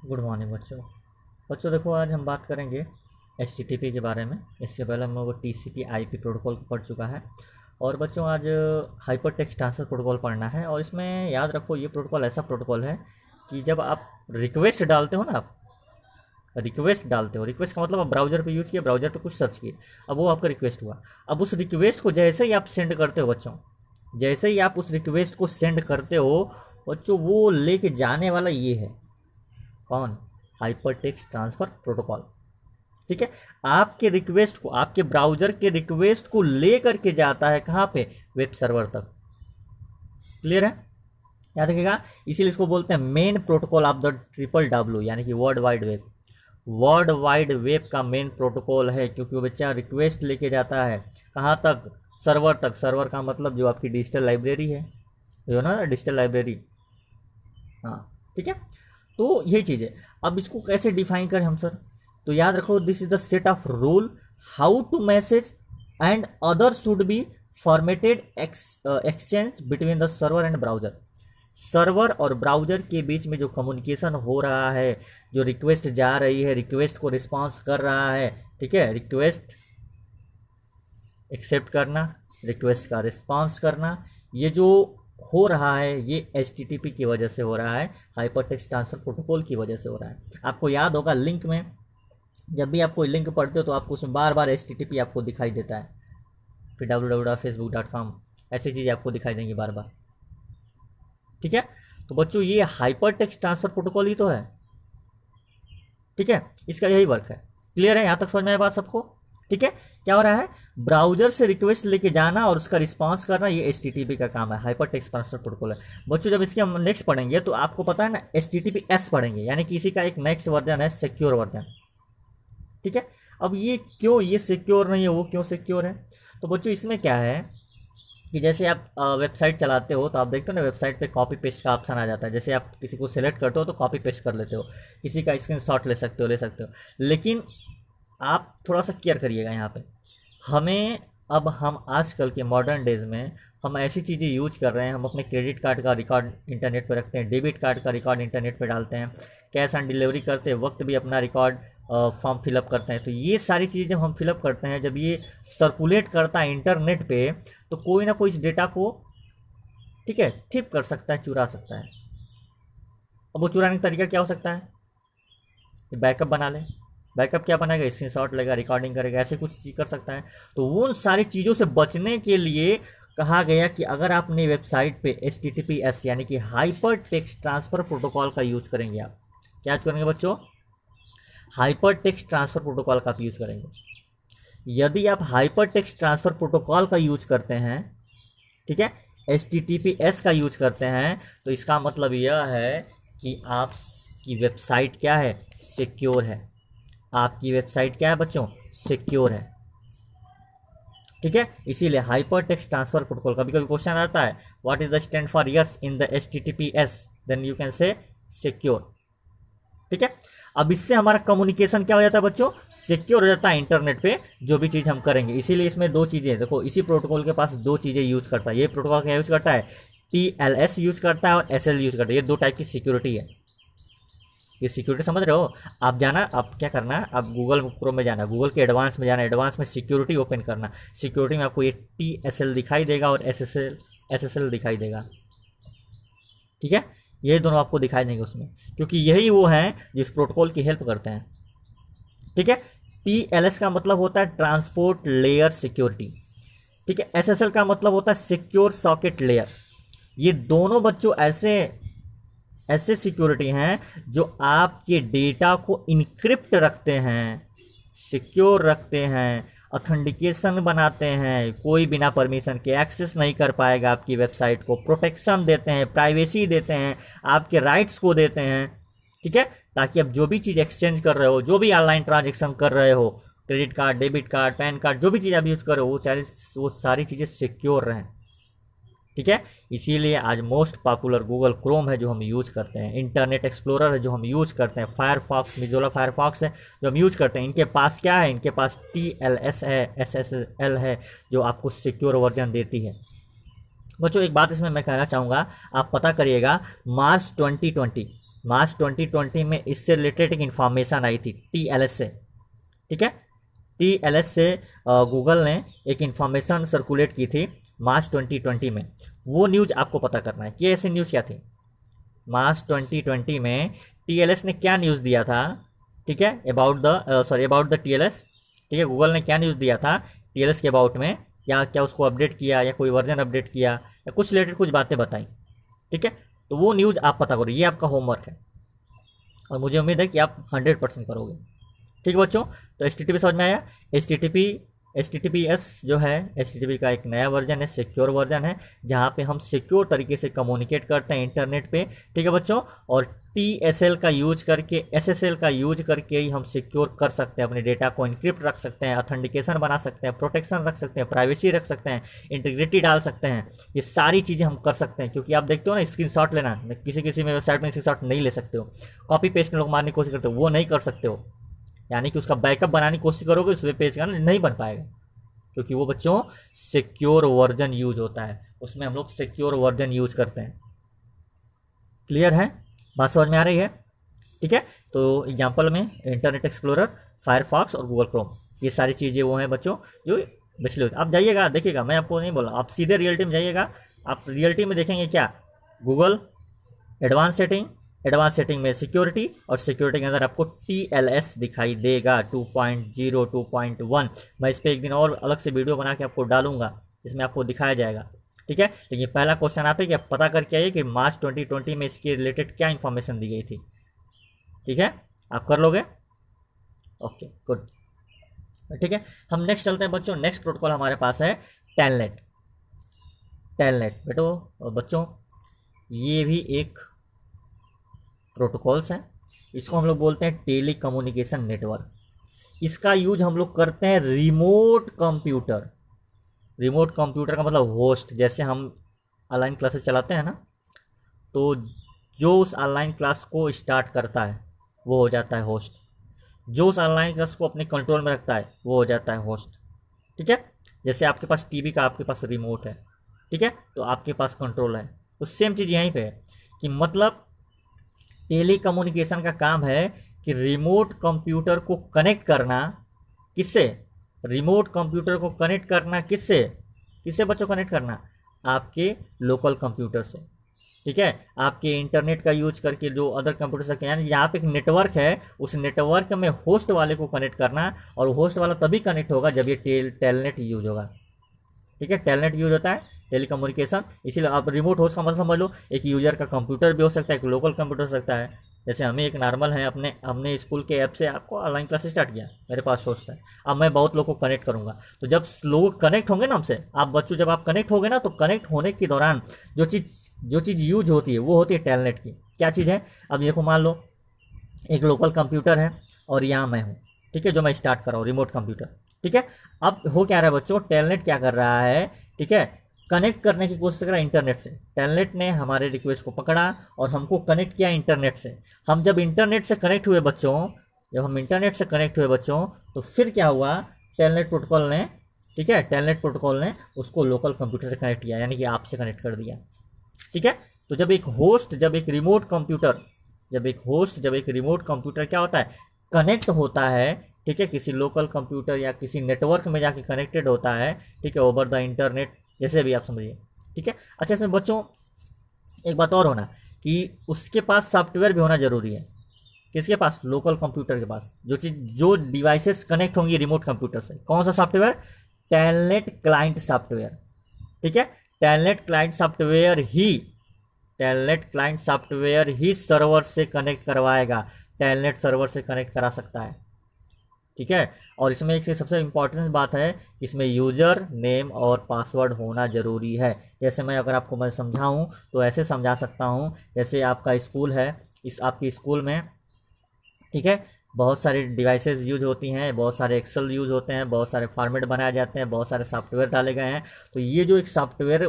Good morning बच्चों। बच्चों देखो, आज हम बात करेंगे HTTP के बारे में। इससे पहले हम लोग TCP IP प्रोटोकॉल पढ़ चुका है। और बच्चों आज हाइपर टेक्स्ट ट्रांसफ़र प्रोटोकॉल पढ़ना है। और इसमें याद रखो, ये प्रोटोकॉल ऐसा प्रोटोकॉल है कि जब आप रिक्वेस्ट डालते हो ना, आप रिक्वेस्ट डालते हो, रिक्वेस्ट का मतलब आप ब्राउज़र पे यूज़ किए, ब्राउज़र पे कुछ सर्च किए, अब वो आपका रिक्वेस्ट हुआ। अब उस रिक्वेस्ट को जैसे ही आप सेंड करते हो बच्चों, जैसे ही आप उस रिक्वेस्ट को सेंड करते हो बच्चों, वो लेके जाने वाला ये है कौन? Hyper text transfer protocol. ठीक है, आपके रिक्वेस्ट को, आपके ब्राउजर के रिक्वेस्ट को ले करके जाता है कहाँ पे? वेब सर्वर तक। क्लियर है? याद रखिएगा, इसीलिए इसको बोलते हैं main protocol of the triple W, यानी कि world wide web. World wide web का मेन प्रोटोकॉल है, क्योंकि वो बच्चा रिक्वेस्ट लेके जाता है कहाँ तक? सर्वर तक। सर्वर का मतलब जो आपकी डिजिटल लाइब्रेरी है, जो ना डिजिटल लाइब्रेरी। हाँ, ठीक है। तो यही चीज़ है। अब इसको कैसे डिफाइन करें हम सर? तो याद रखो, this is the set of rule how to message and other should be formatted exchange between the server and browser. Server और ब्राउजर के बीच में जो कम्युनिकेशन हो रहा है, जो रिक्वेस्ट जा रही है, रिक्वेस्ट को रिस्पॉन्स कर रहा है, ठीक है, रिक्वेस्ट एक्सेप्ट करना, रिक्वेस्ट का रिस्पॉन्स करना, ये जो हो रहा है ये HTTP की वजह से हो रहा है, हाइपर टेक्स्ट ट्रांसफर प्रोटोकॉल की वजह से हो रहा है। आपको याद होगा, लिंक में जब भी आप कोई लिंक पढ़ते हो तो आपको उसमें बार बार HTTP आपको दिखाई देता है, फिर www.facebook.com, ऐसी चीज़ें आपको दिखाई देंगी बार बार। ठीक है, तो बच्चों ये हाइपर टेक्स्ट ट्रांसफर प्रोटोकॉल ही तो है। ठीक है, इसका यही वर्क है। क्लियर है? यहाँ तक समझ में आया बात सबको? ठीक है, क्या हो रहा है? ब्राउजर से रिक्वेस्ट लेके जाना और उसका रिस्पांस करना, ये HTTP का काम है, हाइपर टेक्स्ट ट्रांसफर प्रोटोकॉल है। बच्चों जब इसके हम नेक्स्ट पढ़ेंगे तो आपको पता है ना, HTTPS पढ़ेंगे, यानी कि इसी का एक नेक्स्ट वर्जन है, सिक्योर वर्जन। ठीक है, अब ये क्यों ये सिक्योर नहीं है, वो क्यों सिक्योर है? तो बच्चों इसमें क्या है कि जैसे आप वेबसाइट चलाते हो तो आप देखते हो ना, वेबसाइट पे कॉपी पेस्ट का ऑप्शन आ जाता है। जैसे आप किसी को सिलेक्ट करते हो तो कॉपी पेस्ट कर लेते हो, किसी का स्क्रीनशॉट ले सकते हो। लेकिन आप थोड़ा सा केयर करिएगा यहाँ पे। हमें अब हम आजकल के मॉडर्न डेज में हम ऐसी चीज़ें यूज कर रहे हैं, हम अपने क्रेडिट कार्ड का रिकॉर्ड इंटरनेट पर रखते हैं, डेबिट कार्ड का रिकॉर्ड इंटरनेट पर डालते हैं, कैश ऑन डिलीवरी करते वक्त भी अपना रिकॉर्ड फॉर्म फिलअप करते हैं। तो ये सारी चीज़ें जब हम फिलअप करते हैं, जब ये सर्कुलेट करता है इंटरनेट पे, तो कोई ना कोई इस डेटा को, ठीक है, थिप कर सकता है, चुरा सकता है। अब वो चुराने का तरीका क्या हो सकता है? बैकअप बना ले। बैकअप क्या बनाएगा? स्क्रीनशॉट लेगा, रिकॉर्डिंग करेगा, ऐसे कुछ चीज़ कर सकता है। तो उन सारी चीज़ों से बचने के लिए कहा गया कि अगर आप अपनी वेबसाइट पे HTTPS यानी कि हाइपर टेक्स्ट ट्रांसफर प्रोटोकॉल का यूज करेंगे, आप क्या यूज करेंगे बच्चों? हाइपर टेक्स्ट ट्रांसफर प्रोटोकॉल का आप यूज करेंगे। यदि आप हाइपर टेक्स्ट ट्रांसफर प्रोटोकॉल का यूज करते हैं, ठीक है, HTTPS का यूज करते हैं, तो इसका मतलब यह है कि आपकी वेबसाइट क्या है? सिक्योर है। आपकी वेबसाइट क्या है बच्चों? सिक्योर है। ठीक है, इसीलिए हाइपर टेक्स्ट ट्रांसफर प्रोटोकॉल, कभी कभी क्वेश्चन आता है, what is the stand for S in the HTTPS, then you can say secure. ठीक है, अब इससे हमारा कम्युनिकेशन क्या हो जाता है बच्चों? सिक्योर हो जाता है इंटरनेट पे, जो भी चीज हम करेंगे। इसीलिए इसमें दो चीजें, देखो इसी प्रोटोकॉल के पास दो चीजें यूज करता है। ये प्रोटोकॉल क्या यूज करता है? TLS यूज करता है और SL यूज करता है। ये दो टाइप की सिक्योरिटी है। ये सिक्योरिटी समझ रहे हो? आप जाना, आप क्या करना, आप गूगल क्रोम में जाना, गूगल के एडवांस में जाना, एडवांस में सिक्योरिटी ओपन करना। सिक्योरिटी में आपको ये TSL दिखाई देगा और SSL दिखाई देगा। ठीक है, ये दोनों आपको दिखाई देंगे उसमें, क्योंकि यही वो हैं जिस प्रोटोकॉल की हेल्प करते हैं। ठीक है, TLS का मतलब होता है ट्रांसपोर्ट लेयर सिक्योरिटी। ठीक है, SSL का मतलब होता है सिक्योर सॉकेट लेयर। ये दोनों बच्चों ऐसे ऐसे सिक्योरिटी हैं जो आपके डेटा को इनक्रिप्ट रखते हैं, सिक्योर रखते हैं, ऑथेंटिकेशन बनाते हैं, कोई बिना परमिशन के एक्सेस नहीं कर पाएगा आपकी वेबसाइट को, प्रोटेक्शन देते हैं, प्राइवेसी देते हैं, आपके राइट्स को देते हैं। ठीक है, ताकि आप जो भी चीज़ एक्सचेंज कर रहे हो, जो भी ऑनलाइन ट्रांजेक्शन कर रहे हो, credit card, debit card, pan card, जो भी चीज़ आप यूज़ कर रहे हो, वो सारी चीज़ें सिक्योर रहें। ठीक है, इसीलिए आज मोस्ट पॉपुलर गूगल क्रोम है जो हम यूज करते हैं, इंटरनेट एक्सप्लोरर है जो हम यूज करते हैं, फायरफॉक्स, मिजोला फायरफॉक्स है जो हम यूज करते हैं। इनके पास क्या है? इनके पास TLS है, SSL है, जो आपको सिक्योर वर्जन देती है। बच्चों एक बात इसमें मैं कहना चाहूँगा, आप पता करिएगा, मार्च 2020 मार्च 2020 में इससे रिलेटेड एक इन्फॉर्मेशन आई थी TLS से, ठीक है। TLS से गूगल ने एक इन्फॉर्मेशन सर्कुलेट की थी मार्च 2020 में। वो न्यूज़ आपको पता करना है कि ऐसी न्यूज़ क्या थी। मार्च 2020 में TLS ने क्या न्यूज़ दिया था, ठीक है, अबाउट द TLS, ठीक है। गूगल ने क्या न्यूज़ दिया था TLS के अबाउट में, या क्या उसको अपडेट किया या कोई वर्जन अपडेट किया या कुछ रिलेटेड कुछ बातें बताई, ठीक है। तो वो न्यूज़ आप पता करो, ये आपका होमवर्क है और मुझे उम्मीद है कि आप 100% करोगे, ठीक है बच्चों। तो HTTP समझ में आया। HTTPS जो है, HTTP का एक नया वर्जन है, सिक्योर वर्जन है, जहाँ पे हम सिक्योर तरीके से कम्युनिकेट करते हैं इंटरनेट पे, ठीक है बच्चों। और TSL का यूज करके, SSL का यूज करके ही हम सिक्योर कर सकते हैं, अपने डेटा को इनक्रिप्ट रख सकते हैं, ऑथेंटिकेशन बना सकते हैं, प्रोटेक्शन रख सकते हैं, प्राइवेसी रख सकते हैं, इंटीग्रिटी डाल सकते हैं। ये सारी चीज़ें हम कर सकते हैं, क्योंकि आप देखते हो ना स्क्रीनशॉट लेना, किसी में वेबसाइट में स्क्रीनशॉट नहीं ले सकते हो, कॉपी पेस्ट लोग मारने की कोशिश करते हो, वो नहीं कर सकते हो। यानी कि उसका बैकअप बनाने की कोशिश करोगे उस वेब पेज का, नहीं बन पाएगा, क्योंकि वो बच्चों सिक्योर वर्जन यूज होता है, उसमें हम लोग सिक्योर वर्जन यूज करते हैं। क्लियर है, बात समझ में आ रही है, ठीक है। तो एग्जांपल में इंटरनेट एक्सप्लोरर, फायरफॉक्स और गूगल क्रोम, ये सारी चीज़ें वो हैं बच्चों जो पिछले। आप जाइएगा देखिएगा, मैं आपको नहीं बोला, आप सीधे रियलिटी में जाइएगा, आप रियलिटी में देखेंगे क्या, गूगल एडवांस सेटिंग में सिक्योरिटी, और सिक्योरिटी के अंदर आपको TLS दिखाई देगा 2.0 2.1। मैं इस पर एक दिन और अलग से वीडियो बना के आपको डालूंगा, जिसमें आपको दिखाया जाएगा, ठीक है। लेकिन पहला क्वेश्चन आप है कि आप पता करके आइए कि मार्च 2020 में इसके रिलेटेड क्या इंफॉर्मेशन दी गई थी, ठीक है। आप कर लोगे, ओके गुड, ठीक है। हम नेक्स्ट चलते हैं बच्चों। नेक्स्ट प्रोटोकॉल हमारे पास है टेलनेट। बच्चों ये भी एक प्रोटोकॉल्स हैं, इसको हम लोग बोलते हैं टेली कम्युनिकेशन नेटवर्क। इसका यूज हम लोग करते हैं रिमोट कंप्यूटर का मतलब होस्ट। जैसे हम ऑनलाइन क्लासेस चलाते हैं ना, तो जो उस ऑनलाइन क्लास को स्टार्ट करता है वो हो जाता है होस्ट, जो उस ऑनलाइन क्लास को अपने कंट्रोल में रखता है वो हो जाता है होस्ट, ठीक है। जैसे आपके पास टीवी का आपके पास रिमोट है, ठीक है, तो आपके पास कंट्रोल है। तो सेम चीज़ यहीं पे है कि मतलब टेली कम्युनिकेशन का काम है कि रिमोट कंप्यूटर को कनेक्ट करना, किससे, रिमोट कंप्यूटर को कनेक्ट करना किससे बच्चों, कनेक्ट करना आपके लोकल कंप्यूटर से, ठीक है। आपके इंटरनेट का यूज करके जो अदर कंप्यूटर से, यानी यहाँ पे एक नेटवर्क है, उस नेटवर्क में होस्ट वाले को कनेक्ट करना, और होस्ट वाला तभी कनेक्ट होगा जब ये टेलनेट यूज होगा, ठीक है। टेलनेट यूज होता है टेली कम्युनिकेशन, इसीलिए आप रिमोट होस्ट का मतलब समझ लो, एक यूजर का कंप्यूटर भी हो सकता है, एक लोकल कंप्यूटर हो सकता है। जैसे हमें एक नॉर्मल है, हमने स्कूल के ऐप से आपको ऑनलाइन क्लास स्टार्ट किया, मेरे पास होस्ट है, अब मैं बहुत लोगों को कनेक्ट करूंगा। तो जब लोग कनेक्ट होंगे ना हमसे, आप बच्चों जब आप कनेक्ट होंगे ना, तो कनेक्ट होने के दौरान जो चीज़ यूज होती है वो होती है टेलनेट की। क्या चीज़ है, अब देखो मान लो एक लोकल कंप्यूटर है और यहाँ मैं हूँ, ठीक है, जो मैं स्टार्ट कर रहा हूँ रिमोट कंप्यूटर, ठीक है। अब हो क्या रहा है बच्चों, टेलनेट क्या कर रहा है, ठीक है, कनेक्ट करने की कोशिश कर रहा है इंटरनेट से। टेलनेट ने हमारे रिक्वेस्ट को पकड़ा और हमको कनेक्ट किया इंटरनेट से। हम जब इंटरनेट से कनेक्ट हुए बच्चों, तो फिर क्या हुआ, टेलनेट प्रोटोकॉल ने उसको लोकल कंप्यूटर से कनेक्ट किया, यानी कि आपसे कनेक्ट कर दिया, ठीक है। तो जब एक रिमोट कंप्यूटर क्या होता है, कनेक्ट होता है, ठीक है, किसी लोकल कंप्यूटर या किसी नेटवर्क में जाके कनेक्टेड होता है, ठीक है, ओवर द इंटरनेट, जैसे भी आप समझिए, ठीक है। अच्छा, इसमें बच्चों एक बात और होना कि उसके पास सॉफ्टवेयर भी होना जरूरी है। किसके पास, लोकल कंप्यूटर के पास। जो डिवाइसेस कनेक्ट होंगी रिमोट कंप्यूटर से, कौन सा सॉफ्टवेयर, टेलनेट क्लाइंट सॉफ्टवेयर, ठीक है। टेलनेट क्लाइंट सॉफ्टवेयर ही सर्वर से कनेक्ट करवाएगा, टेलनेट सर्वर से कनेक्ट करा सकता है, ठीक है। और इसमें एक सबसे इम्पॉर्टेंट बात है, इसमें यूजर नेम और पासवर्ड होना जरूरी है। जैसे मैं आपको समझाऊं तो ऐसे समझा सकता हूं, जैसे आपका स्कूल है, आपके स्कूल में, ठीक है, बहुत सारे डिवाइसेस यूज होती हैं, बहुत सारे एक्सेल यूज होते हैं, बहुत सारे फॉर्मेट बनाए जाते हैं, बहुत सारे सॉफ्टवेयर डाले गए हैं। तो ये जो एक सॉफ्टवेयर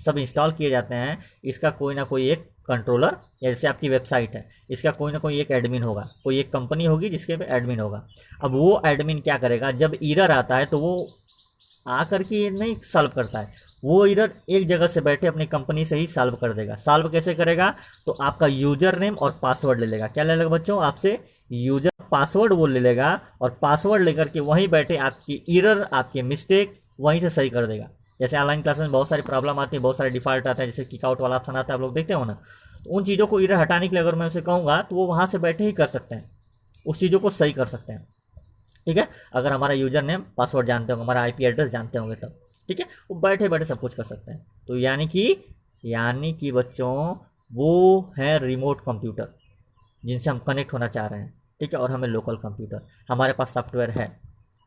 सब इंस्टॉल किए जाते हैं, इसका कोई ना कोई एक कंट्रोलर, जैसे आपकी वेबसाइट है, इसका कोई ना कोई एक एडमिन होगा, कोई एक कंपनी होगी जिसके पे एडमिन होगा। अब वो एडमिन क्या करेगा, जब एरर आता है तो वो आकर के नहीं सॉल्व करता है, वो एरर एक जगह से बैठे अपनी कंपनी से ही सॉल्व कर देगा। सॉल्व कैसे करेगा? तो आपका यूजर नेम और पासवर्ड ले लेगा। क्या ले लेगा बच्चों? आपसे यूजर पासवर्ड वो ले लेगा और पासवर्ड लेकर के वहीं बैठे आपकी एरर, आपके मिस्टेक वहीं से सही कर देगा। जैसे ऑनलाइन क्लासेस में बहुत सारी प्रॉब्लम आती है, बहुत सारे डिफॉल्ट आता है, जैसे किक आउट वाला ऑप्शन आता है, आप लोग देखते हो ना। तो उन चीज़ों को एरर हटाने के लिए अगर मैं उसे कहूँगा तो वो वहाँ से बैठे ही कर सकते हैं, उस चीज़ों को सही कर सकते हैं। ठीक है, अगर हमारा यूजर नेम पासवर्ड जानते होंगे, हमारा आईपी एड्रेस जानते होंगे तब। ठीक है, वो बैठे बैठे सब कुछ कर सकते हैं। तो यानी कि बच्चों वो है रिमोट कंप्यूटर जिनसे हम कनेक्ट होना चाह रहे हैं। ठीक है, और हमें लोकल कंप्यूटर, हमारे पास सॉफ्टवेयर है।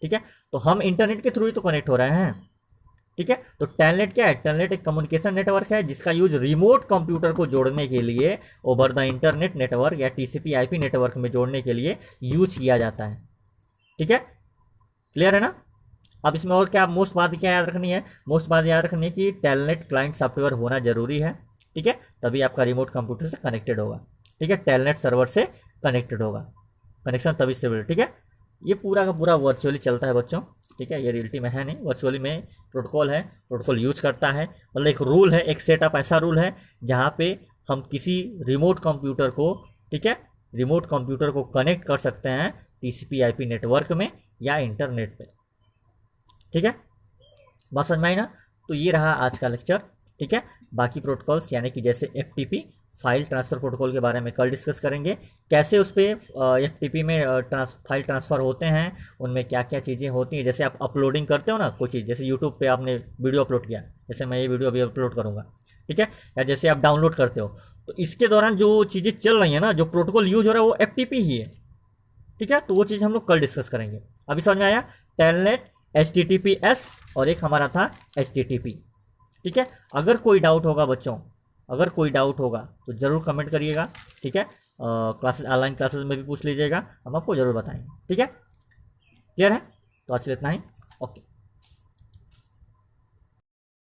ठीक है, तो हम इंटरनेट के थ्रू ही तो कनेक्ट हो रहे हैं। ठीक है, तो टेलनेट क्या है? टेलनेट एक कम्युनिकेशन नेटवर्क है जिसका यूज रिमोट कंप्यूटर को जोड़ने के लिए ओवर द इंटरनेट नेटवर्क या टीसीपी आईपी नेटवर्क में जोड़ने के लिए यूज किया जाता है। ठीक है, क्लियर है ना? अब इसमें और क्या मोस्ट बात क्या याद रखनी है? मोस्ट बात याद रखनी है कि टेलनेट क्लाइंट सॉफ्टवेयर होना जरूरी है। ठीक है, तभी आपका रिमोट कंप्यूटर से कनेक्टेड होगा। ठीक है, टेलनेट सर्वर से कनेक्टेड होगा, कनेक्शन तभी से। ठीक है, ये पूरा का पूरा वर्चुअली चलता है बच्चों। ठीक है, ये रियलिटी में है नहीं, वर्चुअली में प्रोटोकॉल है, प्रोटोकॉल यूज करता है। मतलब एक रूल है, एक सेटअप ऐसा रूल है जहाँ पे हम किसी रिमोट कंप्यूटर को, ठीक है, रिमोट कंप्यूटर को कनेक्ट कर सकते हैं टीसीपी आईपी नेटवर्क में या इंटरनेट पे। ठीक है, बात समझ में आई ना? तो ये रहा आज का लेक्चर। ठीक है, बाकी प्रोटोकॉल्स यानी कि जैसे एफटीपी फाइल ट्रांसफ़र प्रोटोकॉल के बारे में कल डिस्कस करेंगे, कैसे उस पर एफटीपी में फाइल ट्रांसफ़र होते हैं, उनमें क्या क्या चीज़ें होती हैं। जैसे आप अपलोडिंग करते हो ना कोई चीज़, जैसे यूट्यूब पे आपने वीडियो अपलोड किया, जैसे मैं ये वीडियो अभी अपलोड करूँगा। ठीक है, या जैसे आप डाउनलोड करते हो, तो इसके दौरान जो चीज़ें चल रही हैं ना, जो प्रोटोकॉल यूज हो रहा है वो एफटीपी ही है। ठीक है, तो वो चीज़ हम लोग कल डिस्कस करेंगे। अभी समझ में आया? टेलनेट, HTTPS और एक हमारा था HTTP। ठीक है, अगर कोई डाउट होगा बच्चों, अगर कोई डाउट होगा तो ज़रूर कमेंट करिएगा। ठीक है, क्लासेस ऑनलाइन क्लासेस में भी पूछ लीजिएगा, हम आपको ज़रूर बताएंगे। ठीक है, क्लियर है? तो आज के लिए इतना ही। ओके।